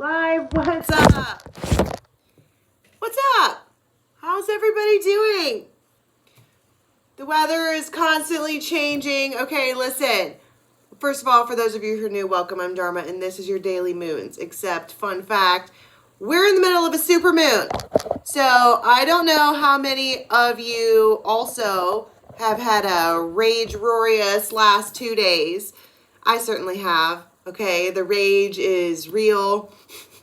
Live. What's up? What's up? How's everybody doing? The weather is constantly changing. Okay, listen. First of all, for those of you who are new, welcome. I'm Dharma, and this is your daily moons. Except, fun fact, we're in the middle of a supermoon. So, I don't know how many of you also have had a rage-roarious last 2 days. I certainly have. Okay, the rage is real.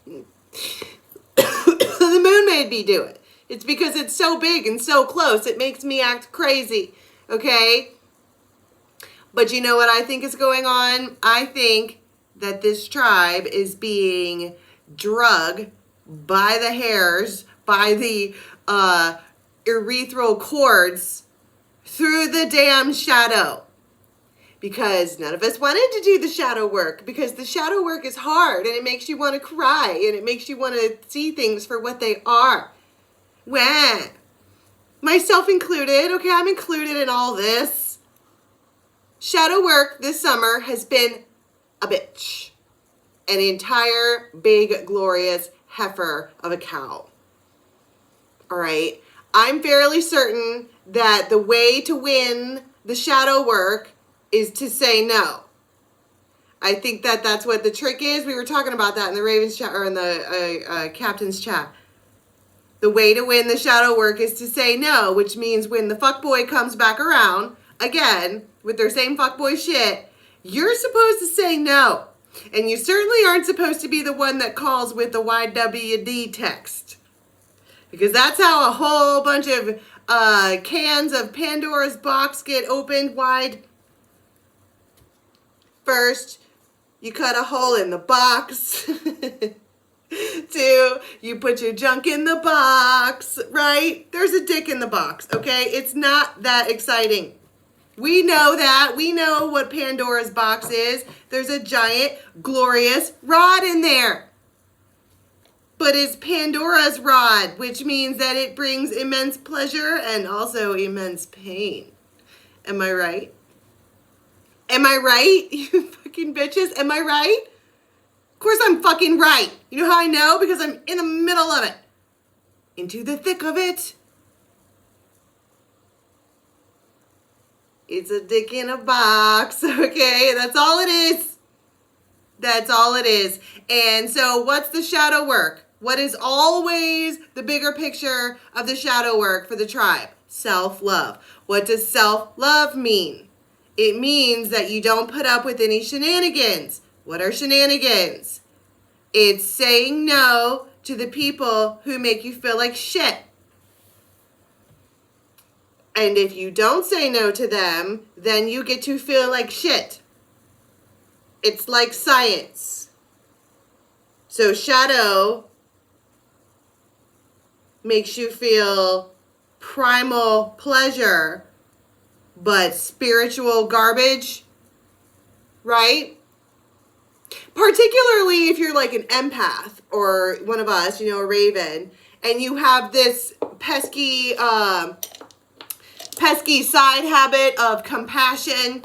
The moon made me do it. It's because it's so big and so close. It makes me act crazy. Okay? But you know what I think is going on? I think that this tribe is being drugged by the hairs, by the urethral cords through the damn shadow. Because none of us wanted to do the shadow work, because the shadow work is hard and it makes you want to cry and it makes you want to see things for what they are. Wah. Myself included. Okay, I'm included in all this. Shadow work this summer has been a bitch. An entire big glorious heifer of a cow. All right. I'm fairly certain that the way to win the shadow work is to say no. I think that that's what the trick is. We were talking about that in the Ravens chat, or in the Captain's chat. The way to win the shadow work is to say no, which means when the fuckboy comes back around again with their same fuckboy shit, you're supposed to say no. And you certainly aren't supposed to be the one that calls with the YWD text. Because that's how a whole bunch of cans of Pandora's box get opened wide. First, you cut a hole in the box. 2, you put your junk in the box, right? There's a dick in the box, okay? It's not that exciting. We know that. We know what Pandora's box is. There's a giant, glorious rod in there. But it's Pandora's rod, which means that it brings immense pleasure and also immense pain. Am I right? Am I right, you fucking bitches? Am I right? Of course I'm fucking right. You know how I know? Because I'm in the middle of it. Into the thick of it. It's a dick in a box, okay? That's all it is. That's all it is. And so what's the shadow work? What is always the bigger picture of the shadow work for the tribe? Self-love. What does self-love mean? It means that you don't put up with any shenanigans. What are shenanigans? It's saying no to the people who make you feel like shit. And if you don't say no to them, then you get to feel like shit. It's like science. So shadow makes you feel primal pleasure, but spiritual garbage, right? Particularly if you're like an empath or one of us, you know, a raven, and you have this pesky side habit of compassion,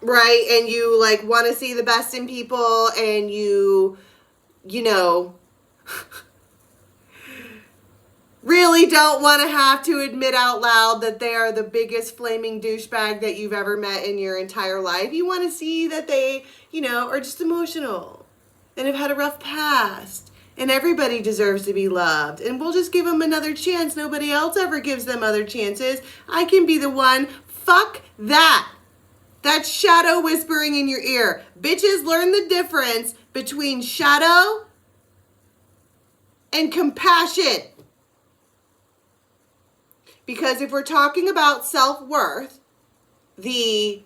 right? And you like want to see the best in people, and you know, really don't want to have to admit out loud that they are the biggest flaming douchebag that you've ever met in your entire life. You want to see that they, you know, are just emotional and have had a rough past. And everybody deserves to be loved. And we'll just give them another chance. Nobody else ever gives them other chances. I can be the one. Fuck that. That's shadow whispering in your ear. Bitches, learn the difference between shadow and compassion. Because if we're talking about self-worth, the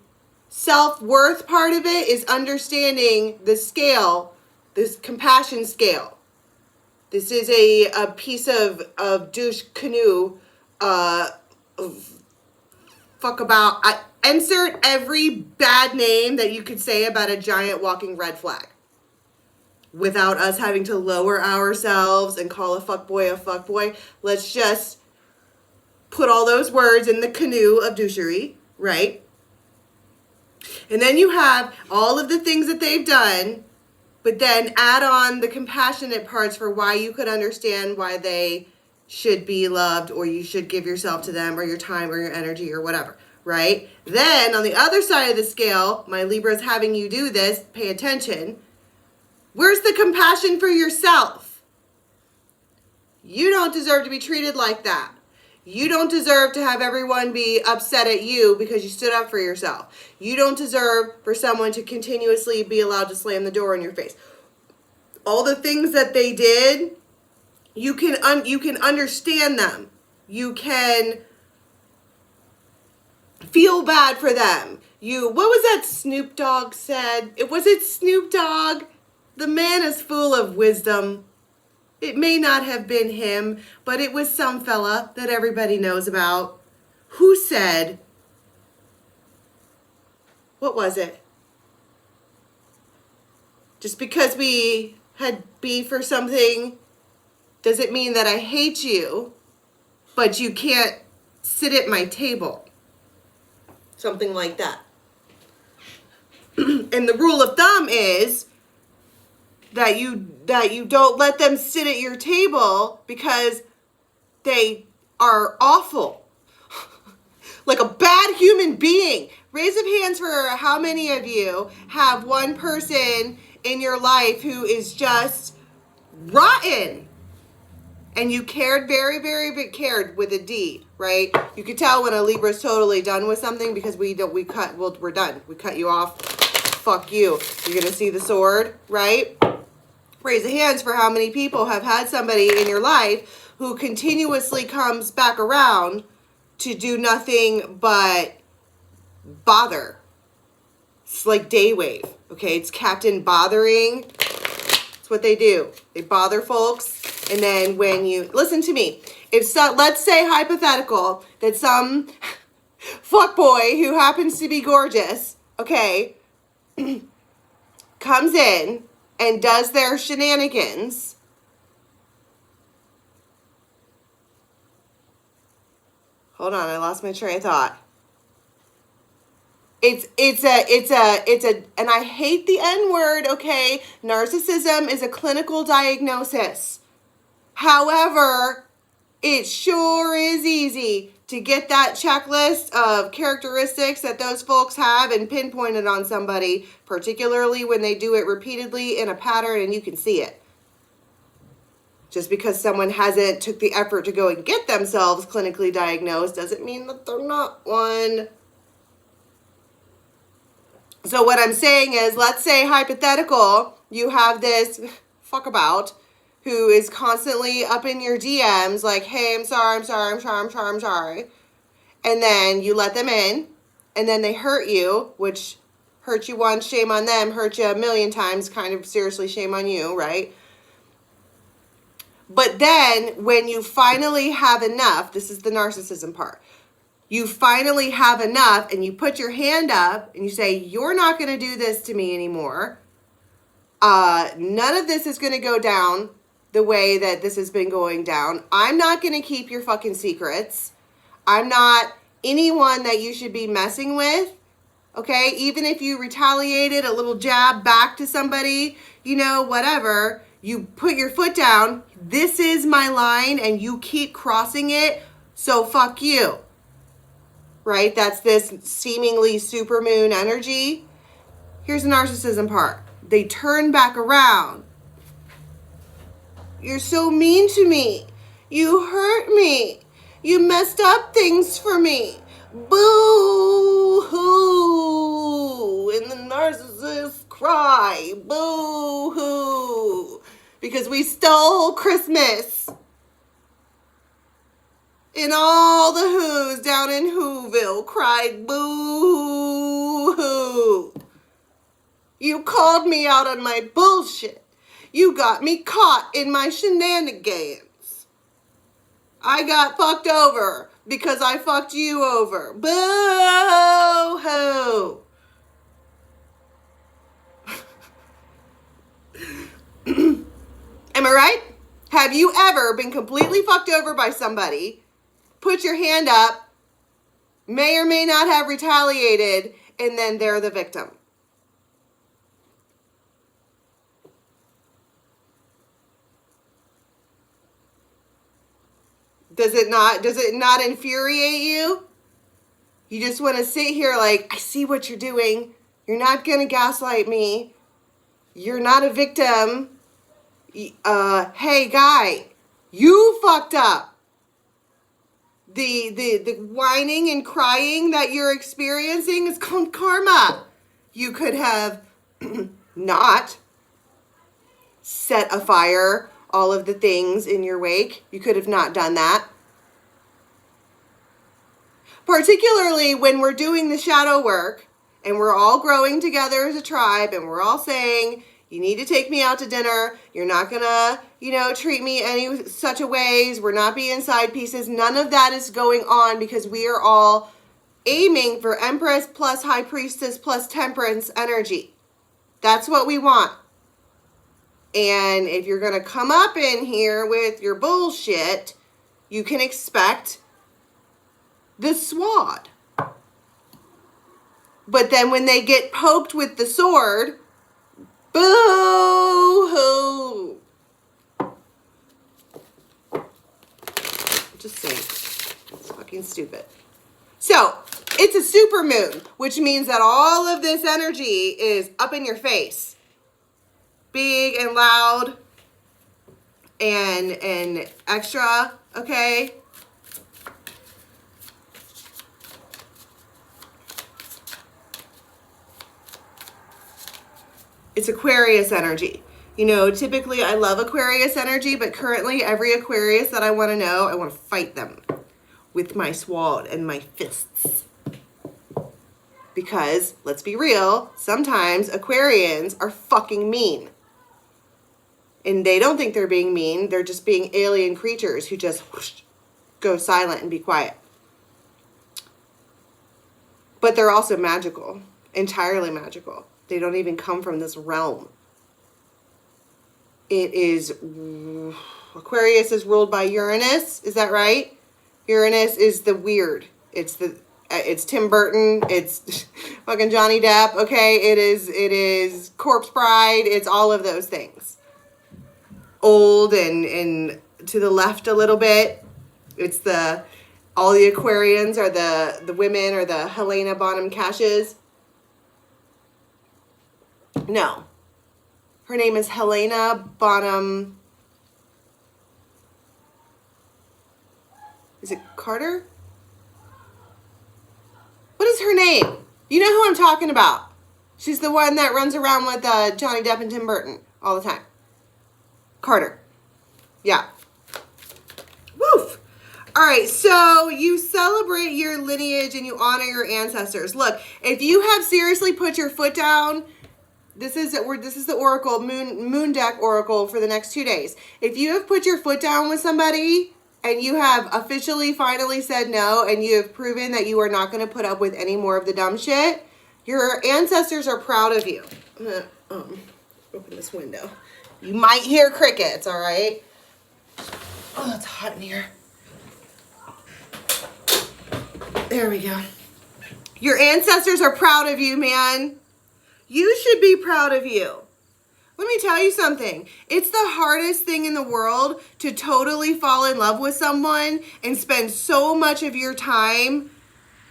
self-worth part of it is understanding the scale, this compassion scale. This is a piece of douche canoe. Insert every bad name that you could say about a giant walking red flag. Without us having to lower ourselves and call a fuckboy. Let's just put all those words in the canoe of douchery, right? And then you have all of the things that they've done but then add on the compassionate parts for why you could understand why they should be loved, or you should give yourself to them, or your time, or your energy, or whatever, right? Then on the other side of the scale, my Libra is having you do this, pay attention. Where's the compassion for yourself? You don't deserve to be treated like that. You don't deserve to have everyone be upset at you because you stood up for yourself. You don't deserve for someone to continuously be allowed to slam the door in your face. All the things that they did, you can understand them. You can feel bad for them. What was that Snoop Dogg said? Was it Snoop Dogg? The man is full of wisdom. It may not have been him, but it was some fella that everybody knows about who said, what was it? Just because we had beef or something doesn't mean that I hate you, but you can't sit at my table. Something like that. And the rule of thumb is that you don't let them sit at your table because they are awful. Like a bad human being. Raise of hands for how many of you have one person in your life who is just rotten. And you cared very, very cared with a D, right? You could tell when a Libra is totally done with something because we're done. We cut you off. Fuck you. You're going to see the sword, right? Raise the hands for how many people have had somebody in your life who continuously comes back around to do nothing but bother. It's like Daywave, okay? It's Captain Bothering. That's what they do. They bother folks. And then when you, listen to me, let's say hypothetical that some fuckboy who happens to be gorgeous, okay, comes in and does their shenanigans, hold on, I lost my train of thought. It's and I hate the N word, okay? Narcissism is a clinical diagnosis. However, it sure is easy to get that checklist of characteristics that those folks have and pinpoint it on somebody, particularly when they do it repeatedly in a pattern and you can see it. Just because someone hasn't took the effort to go and get themselves clinically diagnosed doesn't mean that they're not one. So what I'm saying is, let's say hypothetical, you have this fuckabout who is constantly up in your DMs like, hey, I'm sorry. And then you let them in, and then they hurt you, which hurt you once, shame on them, hurt you a million times, kind of seriously shame on you, right? But then when you finally have enough, this is the narcissism part, you finally have enough and you put your hand up and you say, you're not going to do this to me anymore. None of this is going to go down the way that this has been going down. I'm not going to keep your fucking secrets. I'm not anyone that you should be messing with. Okay? Even if you retaliated a little jab back to somebody, you know, whatever, you put your foot down. This is my line and you keep crossing it. So fuck you. Right? That's this seemingly supermoon energy. Here's the narcissism part. They turn back around. You're so mean to me. You hurt me. You messed up things for me. Boo-hoo. And the narcissists cry. Boo-hoo. Because we stole Christmas. And all the who's down in Whoville cried boo-hoo. You called me out on my bullshit. You got me caught in my shenanigans. I got fucked over because I fucked you over. Boo-hoo. Am I right? Have you ever been completely fucked over by somebody, put your hand up, may or may not have retaliated, and then they're the victim? Does it not infuriate you? You just want to sit here like, I see what you're doing. You're not going to gaslight me. You're not a victim. Hey, guy, you fucked up. The whining and crying that you're experiencing is called karma. You could have not set afire all of the things in your wake. You could have not done that. Particularly when we're doing the shadow work and we're all growing together as a tribe and we're all saying, you need to take me out to dinner. You're not gonna, treat me any such a ways. We're not being side pieces. None of that is going on because we are all aiming for Empress plus High Priestess plus Temperance energy. That's what we want. And if you're gonna come up in here with your bullshit, you can expect the sword. But then when they get poked with the sword, boo-hoo. Just saying. It's fucking stupid. So, it's a supermoon, which means that all of this energy is up in your face. Big and loud and extra, okay? It's Aquarius energy. Typically I love Aquarius energy, but currently every Aquarius that I want to know, I want to fight them with my sword and my fists. Because, let's be real, sometimes Aquarians are fucking mean. And they don't think they're being mean, they're just being alien creatures who just whoosh, go silent and be quiet. But they're also magical, entirely magical. They don't even come from this realm. It is, Aquarius is ruled by Uranus, is that right? Uranus is the weird. It's Tim Burton, it's fucking Johnny Depp, okay? It is Corpse Bride, it's all of those things. Old and to the left a little bit. It's all the Aquarians are the women or the Helena Bonham Cashes. No. Her name is Helena Bonham. Is it Carter? What is her name? You know who I'm talking about. She's the one that runs around with Johnny Depp and Tim Burton all the time. Carter. Yeah. Woof. All right, so you celebrate your lineage and you honor your ancestors. Look, if you have seriously put your foot down, this is the oracle, moon deck oracle for the next 2 days. If you have put your foot down with somebody and you have officially finally said no and you have proven that you are not going to put up with any more of the dumb shit, your ancestors are proud of you. I'm going to open this window. You might hear crickets, all right? Oh, it's hot in here. There we go. Your ancestors are proud of you, man. You should be proud of you. Let me tell you something. It's the hardest thing in the world to totally fall in love with someone and spend so much of your time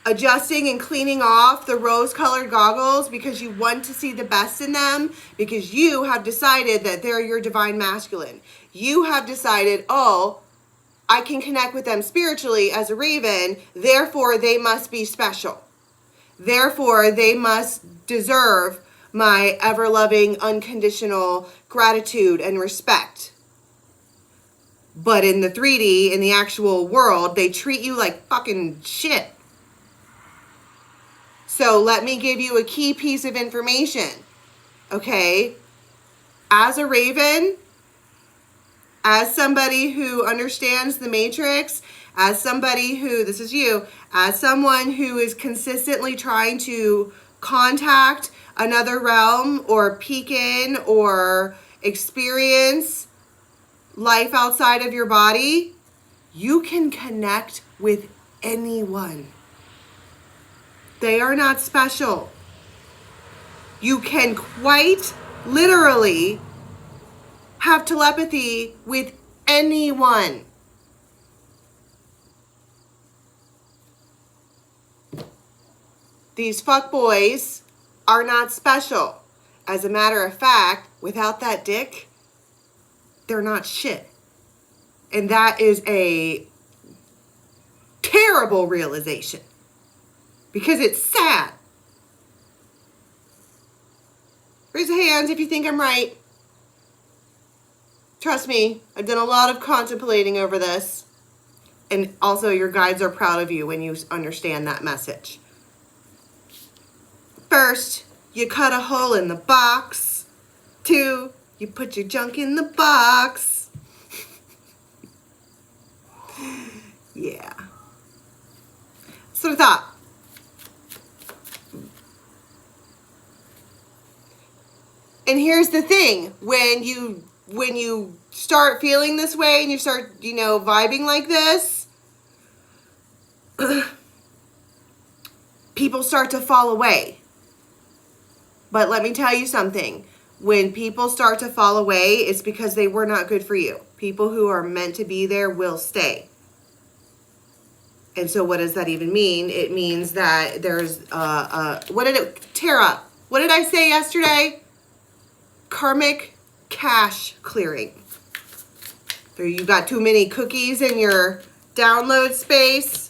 adjusting and cleaning off the rose-colored goggles because you want to see the best in them, because you have decided that they're your divine masculine. You have decided, oh, I can connect with them spiritually as a raven, therefore they must be special. Therefore, they must deserve my ever-loving, unconditional gratitude and respect. But in the 3D, in the actual world, they treat you like fucking shit. So let me give you a key piece of information, okay? As a raven, as somebody who understands the matrix, as somebody who, this is you, as someone who is consistently trying to contact another realm or peek in or experience life outside of your body, you can connect with anyone. They are not special. You can quite literally have telepathy with anyone. These fuckboys are not special. As a matter of fact, without that dick, they're not shit. And that is a terrible realization. Because it's sad. Raise your hands if you think I'm right. Trust me, I've done a lot of contemplating over this. And also your guides are proud of you when you understand that message. First, you cut a hole in the box. 2, you put your junk in the box. Yeah. That's what I thought. And here's the thing, when you start feeling this way and you start, you know, vibing like this, people start to fall away. But let me tell you something. When people start to fall away, it's because they were not good for you. People who are meant to be there will stay. And so what does that even mean? It means that there's, Tara, what did I say yesterday? Karmic cache clearing. There, you got too many cookies in your download space.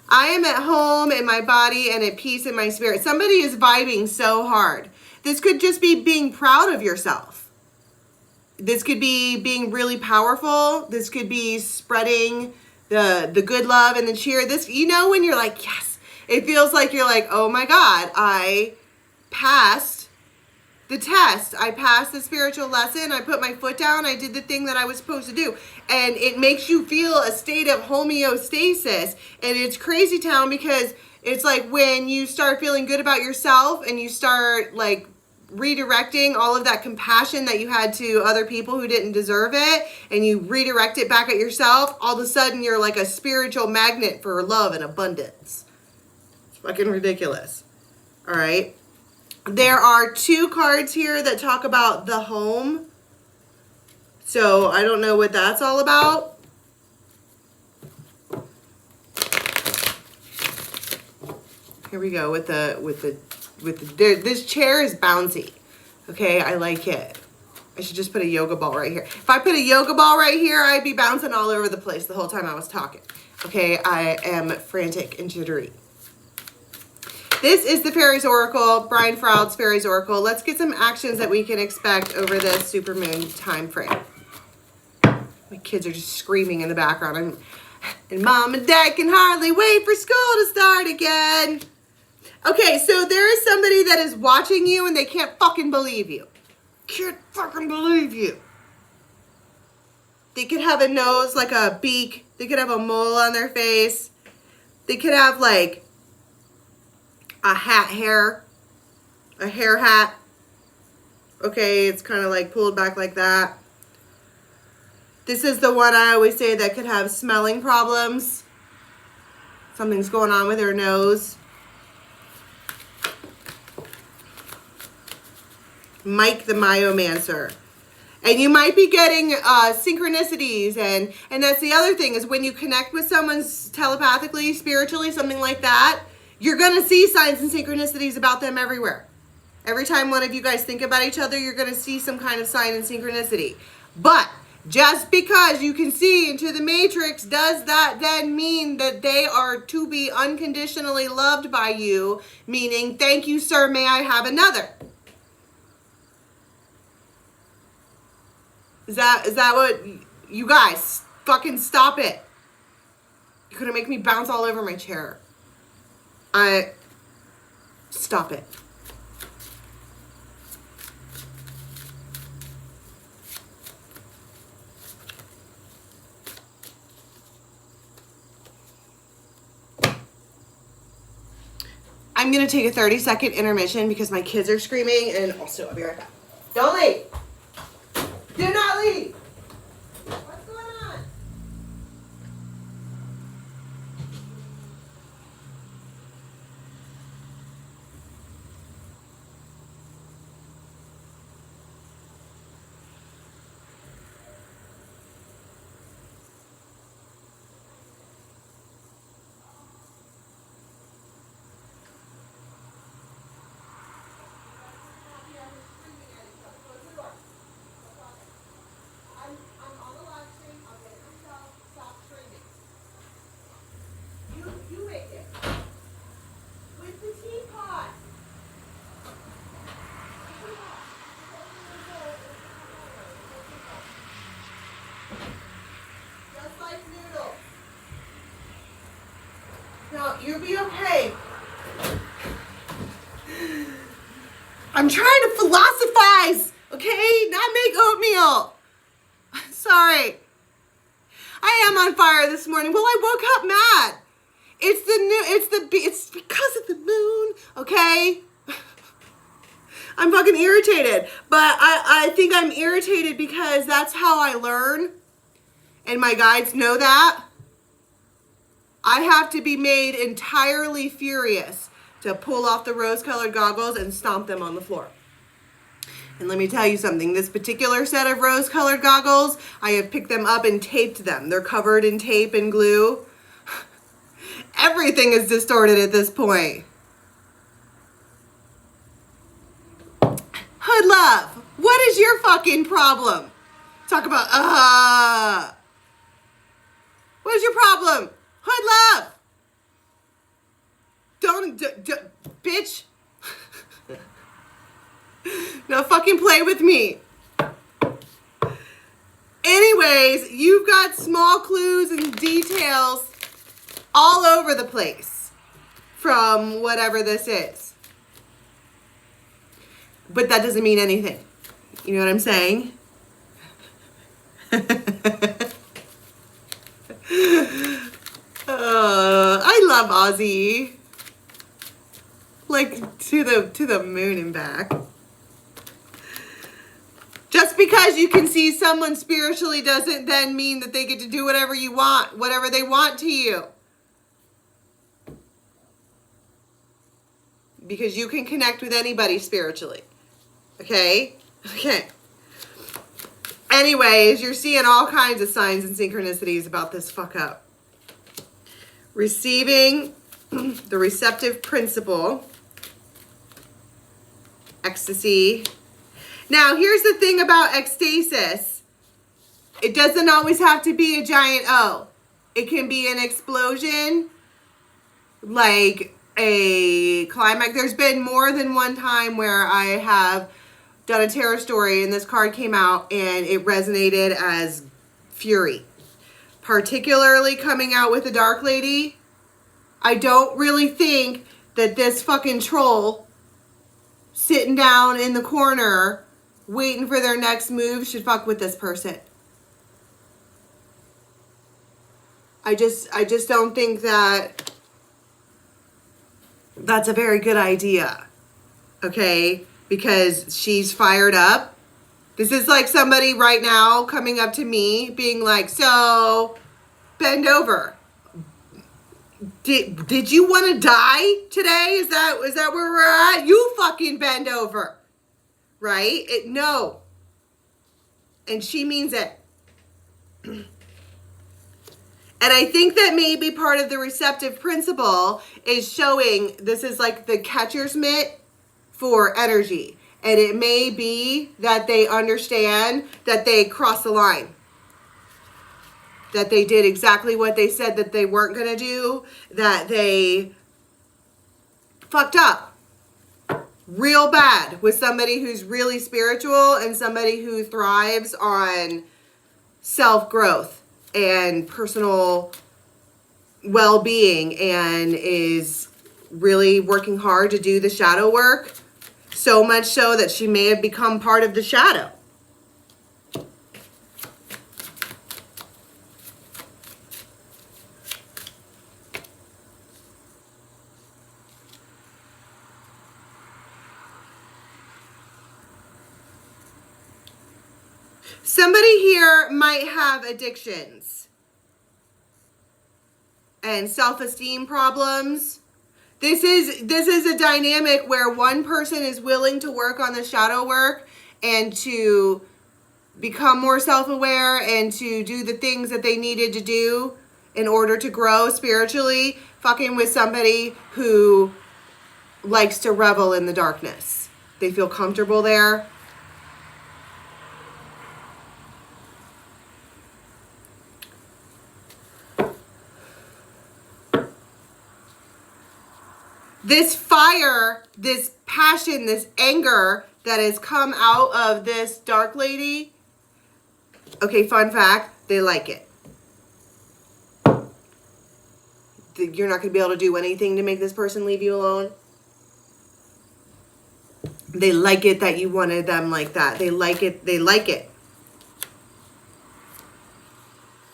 I am at home in my body and at peace in my spirit. Somebody is vibing so hard. This could just be being proud of yourself. This could be being really powerful. This could be spreading the good love and the cheer. This, you know, when you're like, yes, it feels like you're like, oh my God, I passed the test. I passed the spiritual lesson. I put my foot down. I did the thing that I was supposed to do. And it makes you feel a state of homeostasis. And it's crazy town because it's like when you start feeling good about yourself and you start like redirecting all of that compassion that you had to other people who didn't deserve it, and you redirect it back at yourself, all of a sudden you're like a spiritual magnet for love and abundance. It's fucking ridiculous. All right. There are 2 cards here that talk about the home. So I don't know what that's all about. Here we go with the this chair is bouncy. Okay, I like it. I should just put a yoga ball right here. If I put a yoga ball right here, I'd be bouncing all over the place the whole time I was talking. Okay, I am frantic and jittery. This is the Fairies Oracle, Brian Froud's Fairies Oracle. Let's get some actions that we can expect over this supermoon time frame. My kids are just screaming in the background. And Mom and Dad can hardly wait for school to start again. Okay, so there is somebody that is watching you and they can't fucking believe you. Can't fucking believe you. They could have a nose like a beak. They could have a mole on their face. They could have like a hair hat. Okay, it's kind of like pulled back like that. This is the one I always say that could have smelling problems. Something's going on with her nose. Mike the Myomancer. And you might be getting synchronicities, and that's the other thing, is when you connect with someone telepathically, spiritually, something like that, you're going to see signs and synchronicities about them everywhere. Every time one of you guys think about each other, you're going to see some kind of sign and synchronicity. But just because you can see into the matrix, does that then mean that they are to be unconditionally loved by you? Meaning, thank you, sir, may I have another? Is that what, you guys, fucking stop it. You're going to make me bounce all over my chair. Stop it. I'm going to take a 30-second intermission because my kids are screaming, and also I'll be right back. Don't leave. Do not leave. What's going on? You'll be okay. I'm trying to philosophize, okay? Not make oatmeal. Sorry. I am on fire this morning. Well, I woke up mad. It's because of the moon, okay? I'm fucking irritated. But I think I'm irritated because that's how I learn. And my guides know that. I have to be made entirely furious to pull off the rose-colored goggles and stomp them on the floor. And let me tell you something. This particular set of rose-colored goggles, I have picked them up and taped them. They're covered in tape and glue. Everything is distorted at this point. Hood love, what is your fucking problem? Talk about, what is your problem? Hood love. Don't bitch. No fucking play with me. Anyways, you've got small clues and details all over the place from whatever this is. But that doesn't mean anything. You know what I'm saying? I love Ozzy. Like to the moon and back. Just because you can see someone spiritually doesn't then mean that they get to do whatever you want, whatever they want to you. Because you can connect with anybody spiritually. Okay? Okay. Anyways, you're seeing all kinds of signs and synchronicities about this fuck up. Receiving the receptive principle. Ecstasy. Now, here's the thing about ecstasis. It doesn't always have to be a giant O. It can be an explosion, like a climax. There's been more than one time where I have done a tarot story and this card came out and it resonated as fury. Particularly coming out with the Dark Lady. I don't really think that this fucking troll sitting down in the corner waiting for their next move should fuck with this person. I just don't think that that's a very good idea. Okay? Because she's fired up. This is like somebody right now coming up to me being like, so bend over. Did you want to die today? Is that where we're at? You fucking bend over. Right? No. And she means it. And I think that maybe part of the receptive principle is showing this is like the catcher's mitt for energy. And it may be that they understand that they crossed the line. That they did exactly what they said that they weren't going to do. That they fucked up real bad with somebody who's really spiritual and somebody who thrives on self-growth and personal well-being and is really working hard to do the shadow work. So much so that she may have become part of the shadow. Somebody here might have addictions and self-esteem problems. This is a dynamic where one person is willing to work on the shadow work and to become more self-aware and to do the things that they needed to do in order to grow spiritually, fucking with somebody who likes to revel in the darkness. They feel comfortable there. This fire, this passion, this anger that has come out of this dark lady. Okay, fun fact, they like it. you're not going to be able to do anything to make this person leave you alone. They like it that you wanted them like that. They like it. They like it.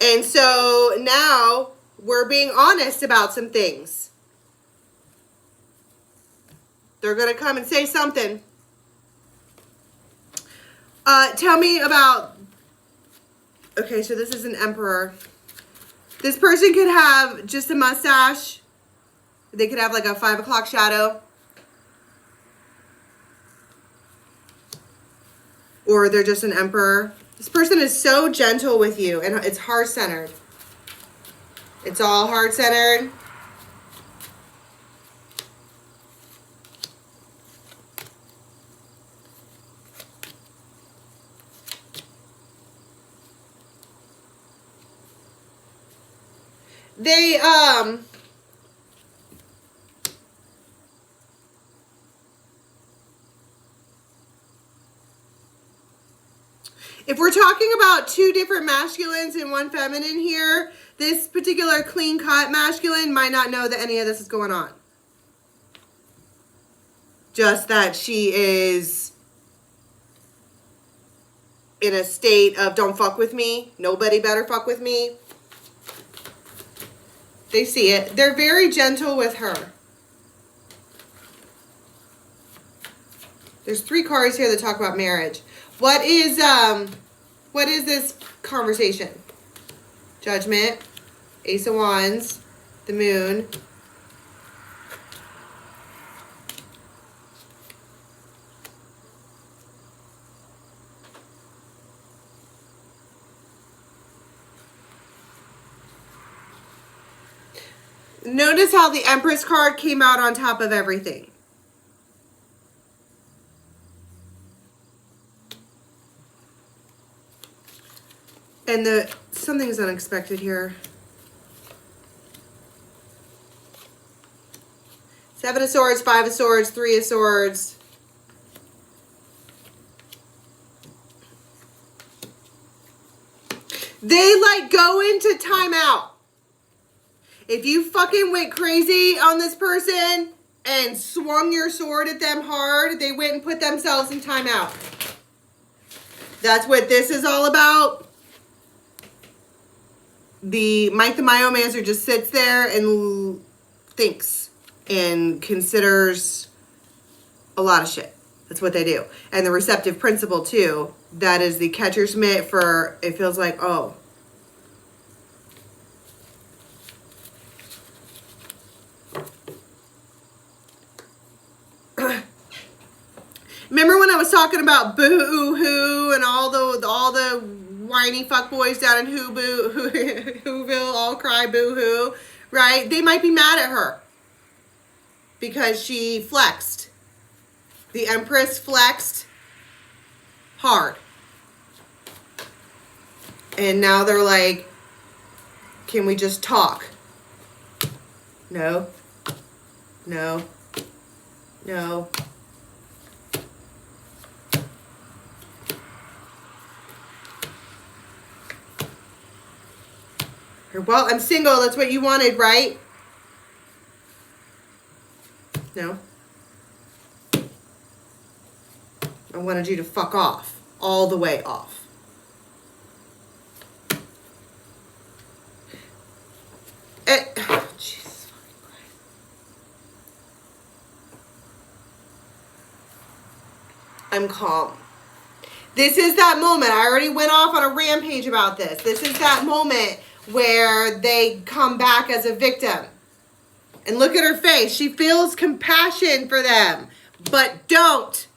And so now we're being honest about some things. They're going to come and say something. Tell me about... Okay, so this is an emperor. This person could have just a mustache. They could have like a 5 o'clock shadow. Or they're just an emperor. This person is so gentle with you, and it's heart-centered. It's all heart-centered. They, if we're talking about two different masculines and one feminine here, this particular clean-cut masculine might not know that any of this is going on. Just that she is in a state of don't fuck with me. Nobody better fuck with me. They see it. They're very gentle with her. There's 3 cards here that talk about marriage. What is this conversation? Judgment, Ace of Wands, the Moon. Notice how the Empress card came out on top of everything. And something's unexpected here. 7 of Swords, 5 of Swords, 3 of Swords. They like go into timeout. If you fucking went crazy on this person and swung your sword at them hard, they went and put themselves in timeout. That's what this is all about. The Mike the Myomancer just sits there and thinks and considers a lot of shit. That's what they do. And the receptive principle too. That is the catcher's mitt for, it feels like, oh. Remember when I was talking about BOOHOOO and all the whiny fuckboys down in WHOVILLE all cry boo-hoo, right? They might be mad at her because she flexed. The Empress flexed hard. And now they're like, can we just talk? No. No. No. Well, I'm single. That's what you wanted, right? No. I wanted you to fuck off. All the way off. Jesus fucking Christ. I'm calm. This is that moment. I already went off on a rampage about this. This is that moment where they come back as a victim. And look at her face. She feels compassion for them, but don't.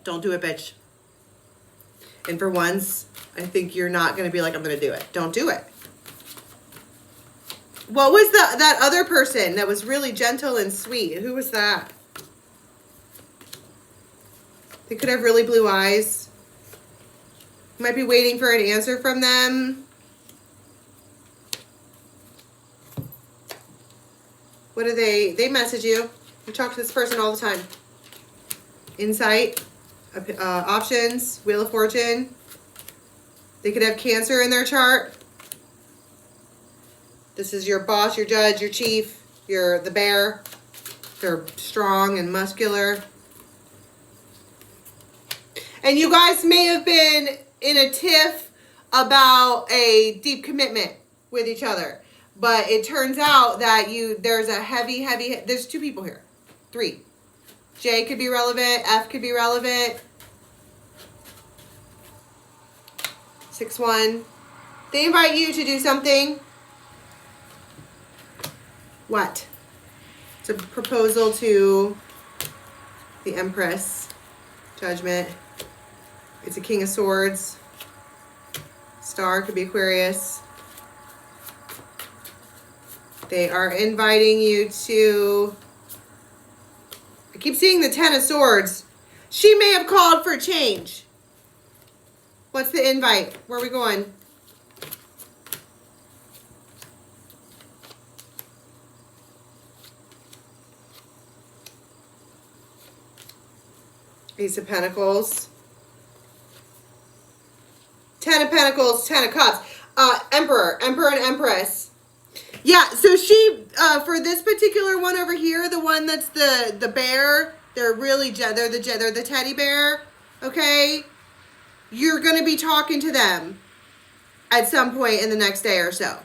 Don't do it, bitch. And for once, I think you're not going to be like, I'm going to do it. Don't do it. What was that other person that was really gentle and sweet? Who was that? They could have really blue eyes. Might be waiting for an answer from them. What do they message you? You talk to this person all the time. Insight, options, Wheel of Fortune. They could have Cancer in their chart. This is your boss, your judge, your chief, the bear. They're strong and muscular. And you guys may have been in a tiff about a deep commitment with each other. But it turns out that there's a heavy, there's 2 people here. 3. J could be relevant. F could be relevant. 6-1. They invite you to do something. What? It's a proposal to the Empress. Judgment. It's a King of Swords. Star could be Aquarius. They are inviting you to... I keep seeing the 10 of Swords. She may have called for change. What's the invite? Where are we going? Ace of Pentacles. 10 of Pentacles, 10 of Cups. Emperor and Empress. Yeah, so she, for this particular one over here, the one that's the bear, they're the teddy bear, okay? You're going to be talking to them at some point in the next day or so.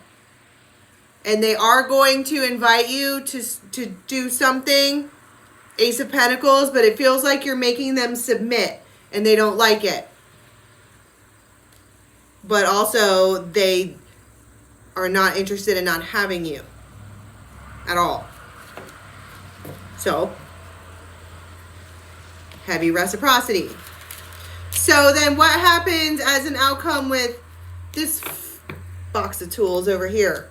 And they are going to invite you to do something, Ace of Pentacles, but it feels like you're making them submit and they don't like it. But also they are not interested in not having you at all. So, heavy reciprocity. So then what happens as an outcome with this box of tools over here?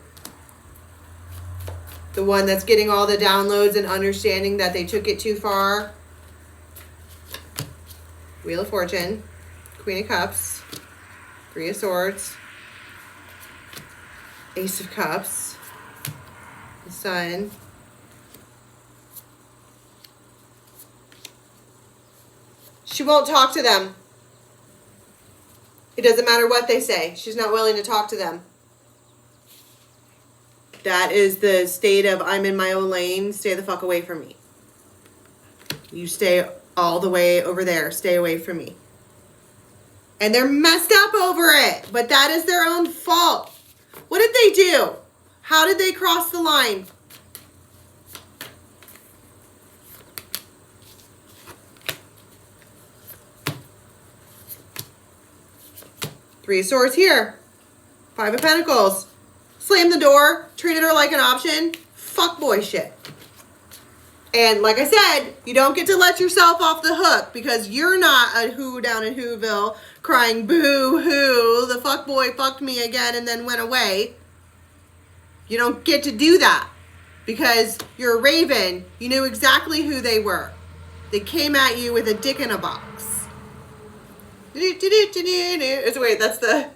The one that's getting all the downloads and understanding that they took it too far. Wheel of Fortune, Queen of Cups, 3 of Swords, Ace of Cups, the Sun. She won't talk to them. It doesn't matter what they say. She's not willing to talk to them. That is the state of I'm in my own lane. Stay the fuck away from me. You stay all the way over there. Stay away from me. And they're messed up over it. But that is their own fault. What did they do? How did they cross the line? Three of Swords here. 5 of Pentacles. Slammed the door. Treated her like an option. Fuckboy shit. And like I said, you don't get to let yourself off the hook because you're not a who down in Whoville crying boo-hoo. The fuckboy fucked me again and then went away. You don't get to do that because you're a raven. You knew exactly who they were. They came at you with a dick in a box. Wait, that's the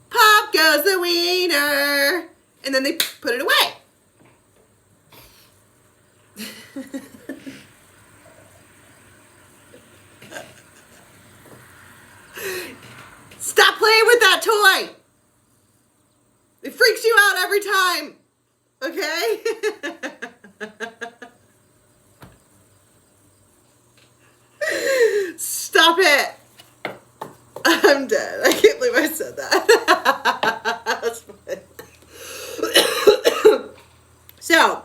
pop goes the wiener, and then they put it away. Stop playing with that toy. It freaks you out every time. Okay? Stop it. I'm dead. I can't believe I said that. That's funny. So,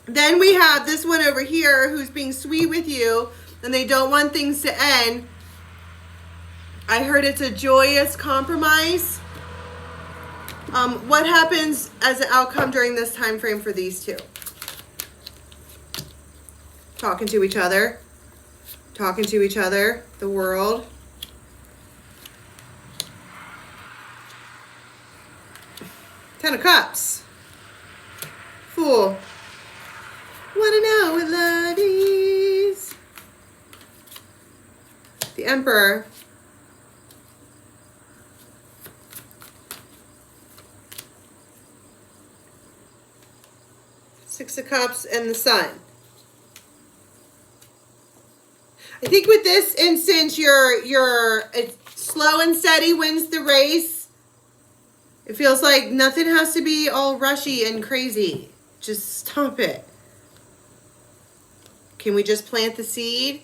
then we have this one over here who's being sweet with you and they don't want things to end. I heard it's a joyous compromise. What happens as an outcome during this time frame for these two? Talking to each other. Talking to each other, the world. Ten of Cups. Fool. Wanna know what love is? The Emperor. Six of Cups and the Sun. I think with this instance, it's slow and steady wins the race. It feels like nothing has to be all rushy and crazy. Just stop it. Can we just plant the seed?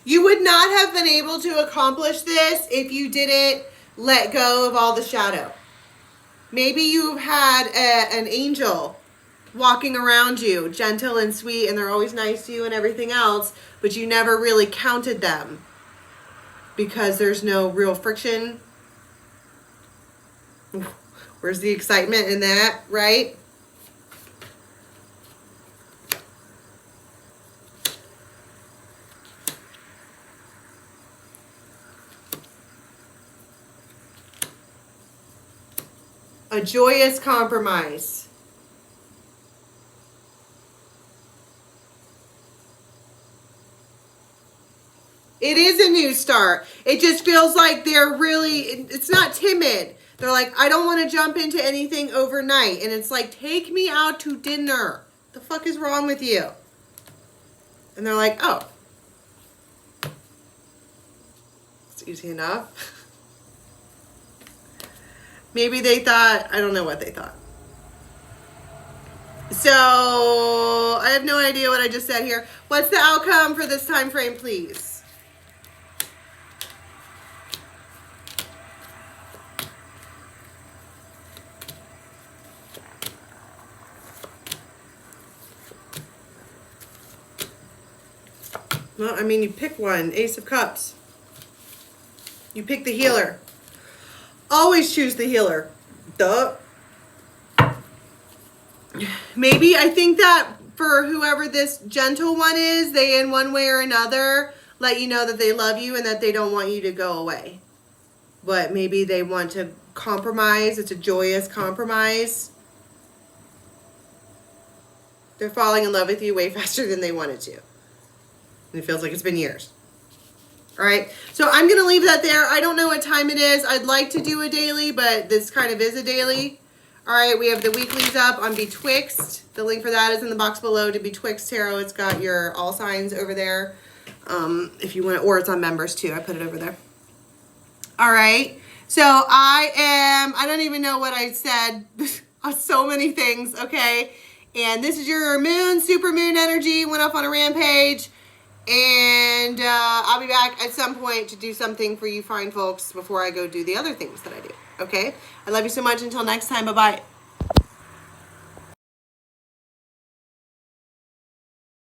You would not have been able to accomplish this if you didn't let go of all the shadow. Maybe you've had an angel walking around you, gentle and sweet, and they're always nice to you and everything else, but you never really counted them because there's no real friction. Where's the excitement in that, right? A joyous compromise. It is a new start. It just feels like they're really, it's not timid. They're like, I don't want to jump into anything overnight. And it's like, take me out to dinner. The fuck is wrong with you? And they're like, oh. It's easy enough. Maybe they thought, I don't know what they thought. So, I have no idea what I just said here. What's the outcome for this time frame, please? Well, I mean, you pick one. Ace of Cups. You pick the healer. Always choose the healer. Duh. Maybe I think that for whoever this gentle one is, they in one way or another let you know that they love you and that they don't want you to go away. But maybe they want to compromise. It's a joyous compromise. They're falling in love with you way faster than they wanted to. And it feels like it's been years. All right, so I'm going to leave that there. I don't know what time it is. I'd like to do a daily, but this kind of is a daily. All right, we have the weeklies up on Betwixt. The link for that is in the box below to Betwixt Tarot. It's got your all signs over there. If you want to, or it's on members too. I put it over there. All right, so I don't even know what I said. So many things, okay? And this is your moon, super moon energy. Went off on a rampage. And I'll be back at some point to do something for you fine folks before I go do the other things that I do. Okay? I love you so much. Until next time. Bye-bye.